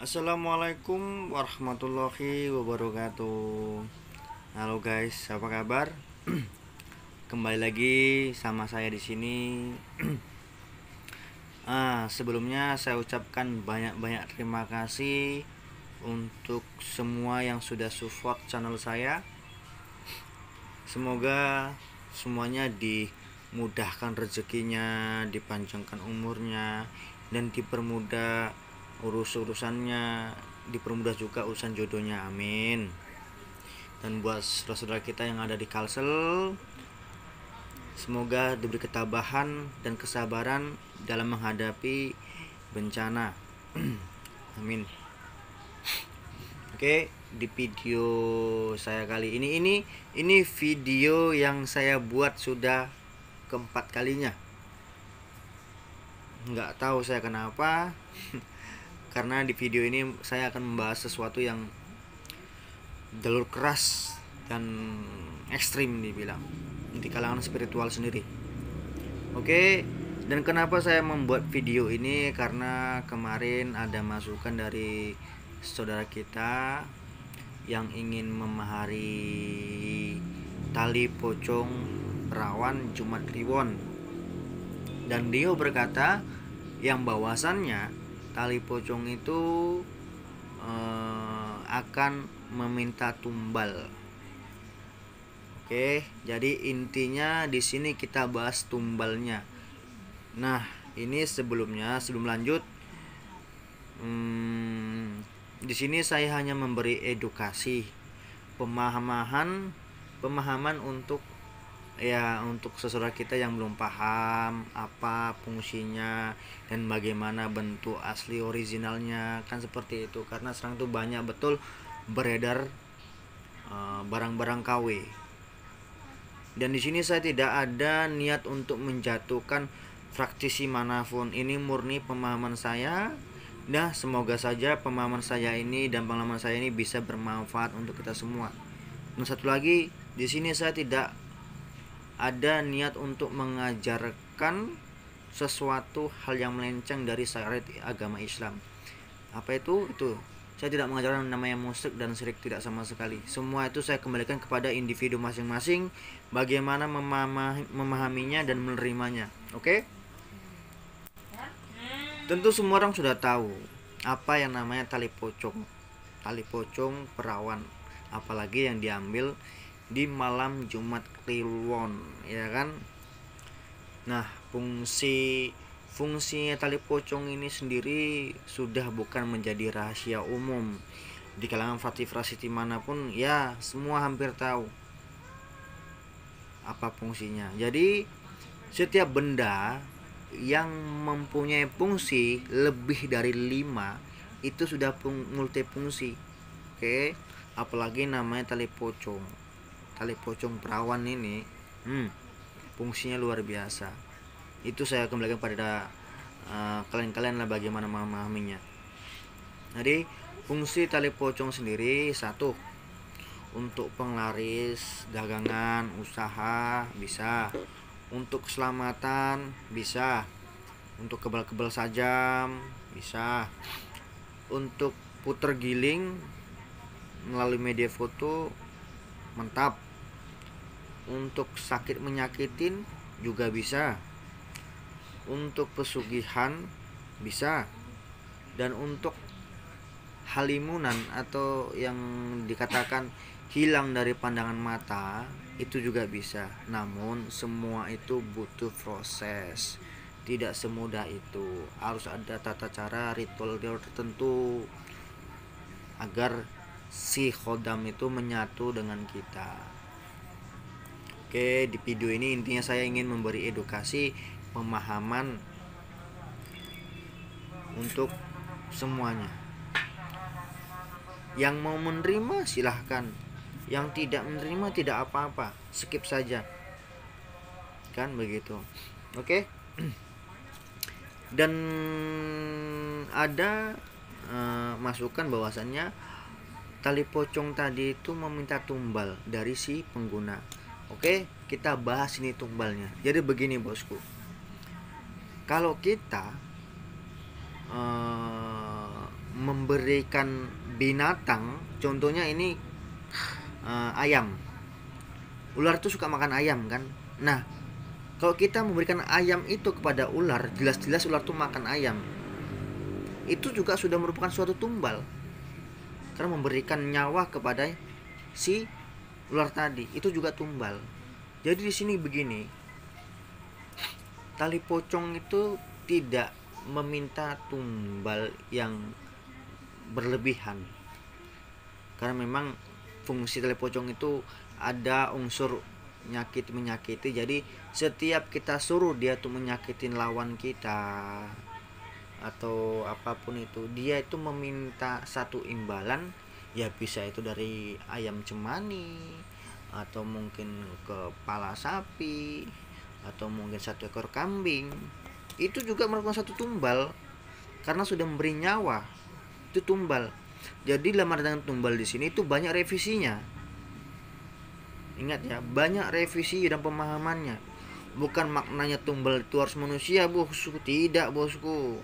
Assalamualaikum warahmatullahi wabarakatuh. Halo guys, apa kabar? Kembali lagi sama saya di sini. Sebelumnya saya ucapkan banyak-banyak terima kasih untuk semua yang sudah support channel saya. Semoga semuanya dimudahkan rezekinya, dipanjangkan umurnya, dan dipermudah urusannya, dipermudah juga urusan jodohnya, amin. Dan buat saudara-saudara kita yang ada di Kalsel, semoga diberi ketabahan dan kesabaran dalam menghadapi bencana. Amin. Oke, di video saya kali ini video yang saya buat sudah keempat kalinya. Nggak tahu saya kenapa. Karena di video ini saya akan membahas sesuatu yang jalur keras dan ekstrim dibilang di kalangan spiritual sendiri. Oke, dan kenapa saya membuat video ini? Karena kemarin ada masukan dari saudara kita yang ingin memahari tali pocong perawan Jumat Kliwon, dan dia berkata yang bahwasannya tali pocong itu akan meminta tumbal. Oke, jadi intinya di sini kita bahas tumbalnya. Nah, ini sebelum lanjut, di sini saya hanya memberi edukasi, pemahaman untuk seseorang kita yang belum paham apa fungsinya dan bagaimana bentuk asli originalnya, kan seperti itu. Karena sekarang tuh banyak betul beredar barang-barang KW. Dan di sini saya tidak ada niat untuk menjatuhkan praktisi manapun. Ini murni pemahaman saya. Nah, semoga saja pemahaman saya ini dan pengalaman saya ini bisa bermanfaat untuk kita semua. Dan satu lagi, di sini saya tidak ada niat untuk mengajarkan sesuatu hal yang melenceng dari syariat agama Islam. Apa itu? Saya tidak mengajarkan namanya musyrik dan syirik, tidak sama sekali. Semua itu saya kembalikan kepada individu masing-masing, bagaimana memahaminya dan menerimanya. Oke? Tentu semua orang sudah tahu apa yang namanya tali pocong perawan, apalagi yang diambil di malam Jumat Kliwon, ya kan? Nah, fungsinya tali pocong ini sendiri sudah bukan menjadi rahasia umum di kalangan fraksi manapun, ya semua hampir tahu apa fungsinya. Jadi setiap benda yang mempunyai fungsi lebih dari 5 itu sudah multifungsi. Oke, apalagi namanya tali pocong perawan ini, fungsinya luar biasa. Itu saya kembalikan pada kalian lah bagaimana memahaminya. Jadi fungsi tali pocong sendiri, satu, untuk penglaris dagangan usaha bisa, untuk keselamatan bisa, untuk kebal-kebal sajam bisa, untuk puter giling melalui media foto mantap, untuk sakit menyakitin juga bisa, untuk pesugihan bisa, dan untuk halimunan atau yang dikatakan hilang dari pandangan mata itu juga bisa. Namun semua itu butuh proses, tidak semudah itu. Harus ada tata cara, ritual tertentu agar si khodam itu menyatu dengan kita. Oke, di video ini intinya saya ingin memberi edukasi, pemahaman untuk semuanya. Yang mau menerima silahkan, yang tidak menerima tidak apa-apa, skip saja, kan begitu. Oke. Dan ada masukan bahwasannya tali pocong tadi itu meminta tumbal dari si pengguna. Oke, kita bahas ini tumbalnya. Jadi begini bosku, kalau kita memberikan binatang, contohnya ini ayam. Ular itu suka makan ayam kan. Nah, kalau kita memberikan ayam itu kepada ular, jelas-jelas ular itu makan ayam. Itu juga sudah merupakan suatu tumbal. Karena memberikan nyawa kepada si ular tadi, itu juga tumbal. Jadi di sini begini, tali pocong itu tidak meminta tumbal yang berlebihan. Karena memang fungsi tali pocong itu ada unsur menyakiti. Jadi setiap kita suruh dia tuh menyakitin lawan kita atau apapun itu, dia itu meminta satu imbalan. Ya bisa itu dari ayam cemani, atau mungkin kepala sapi, atau mungkin satu ekor kambing. Itu juga merupakan satu tumbal karena sudah memberi nyawa. Itu tumbal. Jadi dalam arti tumbal di sini itu banyak revisinya. Ingat ya, banyak revisi dan pemahamannya. Bukan maknanya tumbal itu harus manusia, bosku. Tidak, bosku.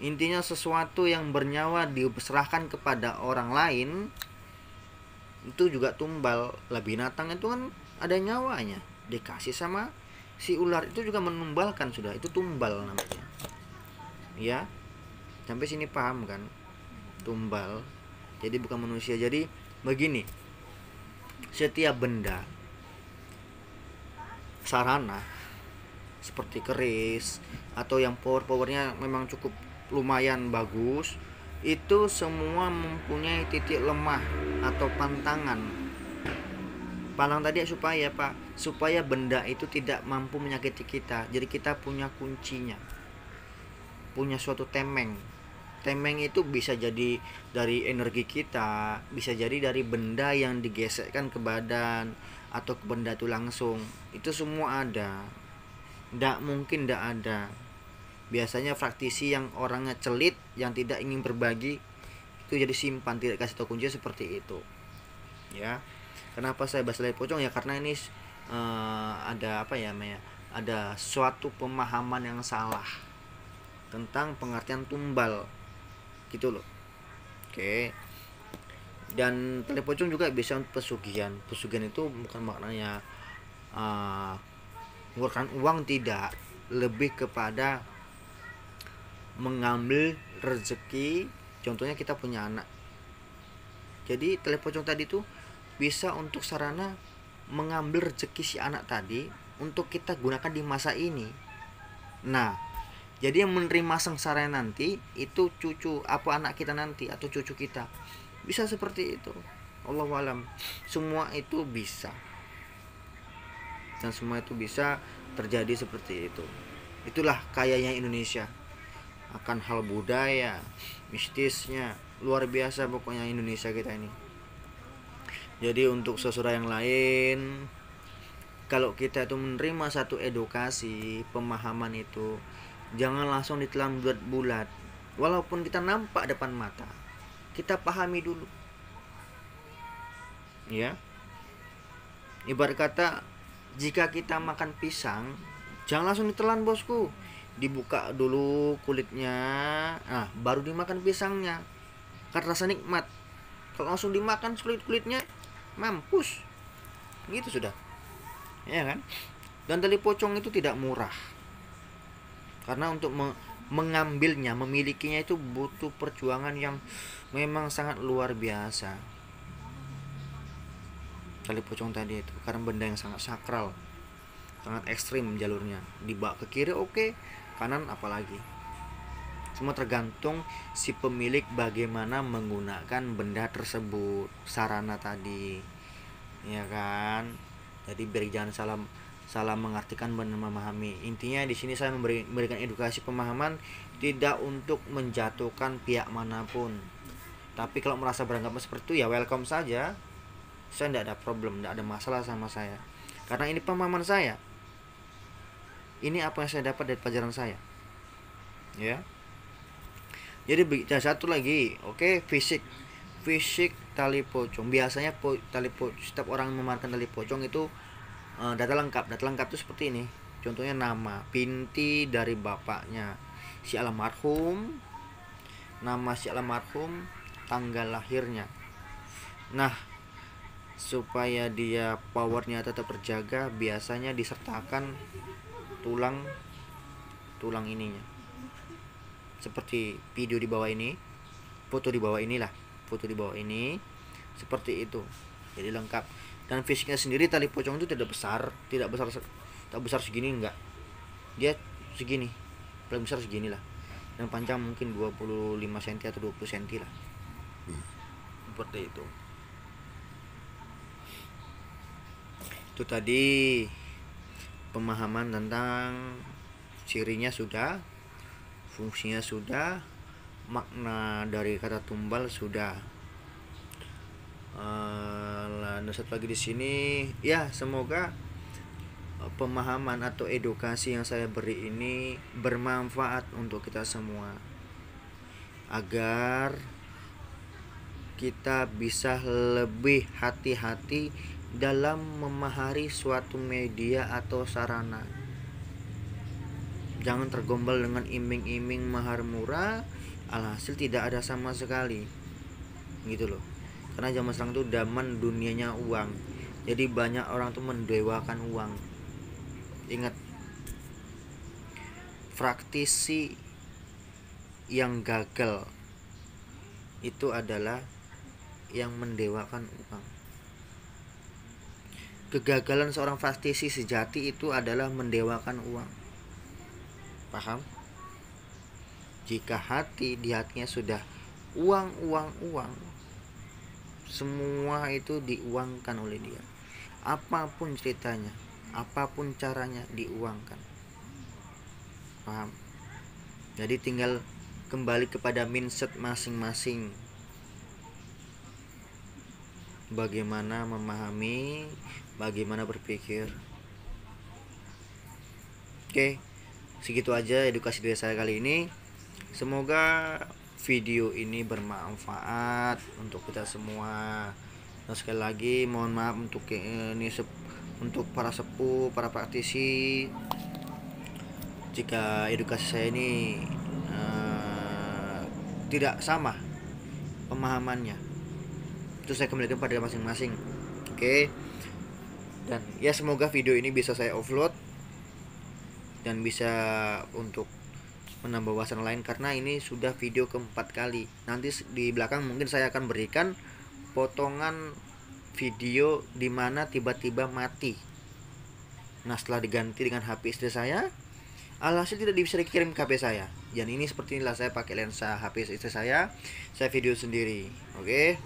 Intinya sesuatu yang bernyawa diserahkan kepada orang lain, itu juga tumbal. Lah binatang itu kan ada nyawanya, dikasih sama si ular, itu juga menumbalkan, sudah itu tumbal namanya. Ya, sampai sini paham kan? Tumbal. Jadi bukan manusia. Jadi begini, setiap benda sarana seperti keris atau yang powernya memang cukup lumayan bagus, itu semua mempunyai titik lemah atau pantangan. Palang tadi supaya benda itu tidak mampu menyakiti kita. Jadi kita punya kuncinya, punya suatu temeng. Temeng itu bisa jadi dari energi kita, bisa jadi dari benda yang digesekkan ke badan atau ke benda itu langsung. Itu semua ada. Nggak mungkin nggak ada. Biasanya praktisi yang orangnya celit, yang tidak ingin berbagi, itu jadi simpan, tidak kasih tahu kunci seperti itu. Ya. Kenapa saya bahas tali pocong ya? Karena ini ada ada suatu pemahaman yang salah tentang pengertian tumbal. Gitu loh. Oke. Dan tali pocong juga bisa untuk pesugihan. Pesugihan itu bukan maknanya mengeluarkan uang, tidak, lebih kepada mengambil rezeki. Contohnya kita punya anak, jadi tali pocong tadi tuh bisa untuk sarana mengambil rezeki si anak tadi untuk kita gunakan di masa ini. Nah, jadi yang menerima sengsara nanti itu anak kita nanti atau cucu kita. Bisa seperti itu. Allahu alam. Semua itu bisa. Dan semua itu bisa terjadi seperti itu. Itulah kayanya Indonesia akan hal budaya, mistisnya, luar biasa pokoknya Indonesia kita ini. Jadi untuk saudara yang lain, kalau kita itu menerima satu edukasi, pemahaman itu, jangan langsung ditelan bulat-bulat. Walaupun kita nampak depan mata, kita pahami dulu. Ya. Ibarat kata, jika kita makan pisang, jangan langsung ditelan, bosku. Dibuka dulu kulitnya, nah baru dimakan pisangnya. Karena rasa nikmat. Kalau langsung dimakan kulitnya, mampus. Gitu sudah. Ya kan? Dan tali pocong itu tidak murah. Karena untuk mengambilnya, memilikinya itu butuh perjuangan yang memang sangat luar biasa. Tali pocong tadi itu karena benda yang sangat sakral, sangat ekstrim jalurnya. Dibawa ke kiri oke, kanan apalagi. Semua tergantung si pemilik bagaimana menggunakan benda tersebut, sarana tadi. Ya kan? Jadi biar jangan salah mengartikan dan memahami. Intinya di sini saya memberikan edukasi pemahaman, tidak untuk menjatuhkan pihak manapun. Tapi kalau merasa beranggapan seperti itu ya welcome saja. Saya tidak ada problem, tidak ada masalah sama saya. Karena ini pemahaman saya. Ini apa yang saya dapat dari pelajaran saya. Ya. Jadi satu lagi, oke, fisik tali pocong. Biasanya setiap orang memamerkan tali pocong itu data lengkap itu seperti ini. Contohnya nama, binti dari bapaknya si almarhum, nama si almarhum, tanggal lahirnya. Nah, supaya dia powernya tetap terjaga, biasanya disertakan tulang ininya, seperti video di bawah ini, foto di bawah inilah, foto di bawah ini seperti itu. Jadi lengkap. Dan fisiknya sendiri tali pocong itu tidak besar segini, enggak, dia segini, paling besar segini lah, dan panjang mungkin 25 cm atau 20 cm lah, seperti itu. Itu tadi pemahaman tentang cirinya sudah, fungsinya sudah, makna dari kata tumbal sudah. Dan satu lagi di sini ya, semoga pemahaman atau edukasi yang saya beri ini bermanfaat untuk kita semua, agar kita bisa lebih hati-hati dalam memahami suatu media atau sarana. Jangan tergombal dengan iming-iming mahar murah, alhasil tidak ada sama sekali, gitu loh. Karena zaman sekarang tuh zaman dunianya uang, jadi banyak orang tuh mendewakan uang. Ingat, praktisi yang gagal itu adalah yang mendewakan uang. Kegagalan seorang praktisi sejati itu adalah mendewakan uang. Paham? Jika di hatinya sudah uang, semua itu diuangkan oleh dia. Apapun ceritanya, apapun caranya, diuangkan. Paham? Jadi tinggal kembali kepada mindset masing-masing, bagaimana memahami, bagaimana berpikir. Oke, segitu aja edukasi dari saya kali ini. Semoga video ini bermanfaat untuk kita semua. Dan sekali lagi mohon maaf untuk untuk para sepuh, para praktisi, jika edukasi saya ini tidak sama pemahamannya. Itu saya kembalikan pada masing-masing. Oke. Dan ya, semoga video ini bisa saya upload dan bisa untuk menambah wawasan lain, karena ini sudah video keempat kali. Nanti di belakang mungkin saya akan berikan potongan video di mana tiba-tiba mati. Nah, setelah diganti dengan HP istri saya, alhasil tidak bisa dikirim ke HP saya. Dan ini seperti inilah, saya pakai lensa HP istri saya video sendiri. Oke.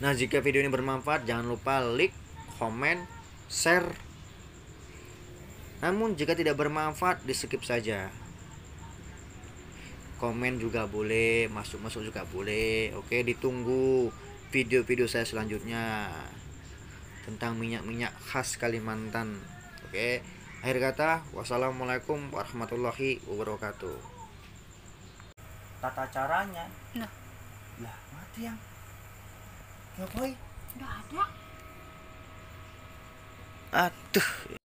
Nah, jika video ini bermanfaat, jangan lupa like, komen, share. Namun jika tidak bermanfaat, di skip saja. Komen juga boleh, masuk juga boleh. Oke, ditunggu video-video saya selanjutnya tentang minyak-minyak khas Kalimantan. Oke, akhir kata, wassalamualaikum warahmatullahi wabarakatuh. Tata caranya lah mati yang boy, udah ada. aduh.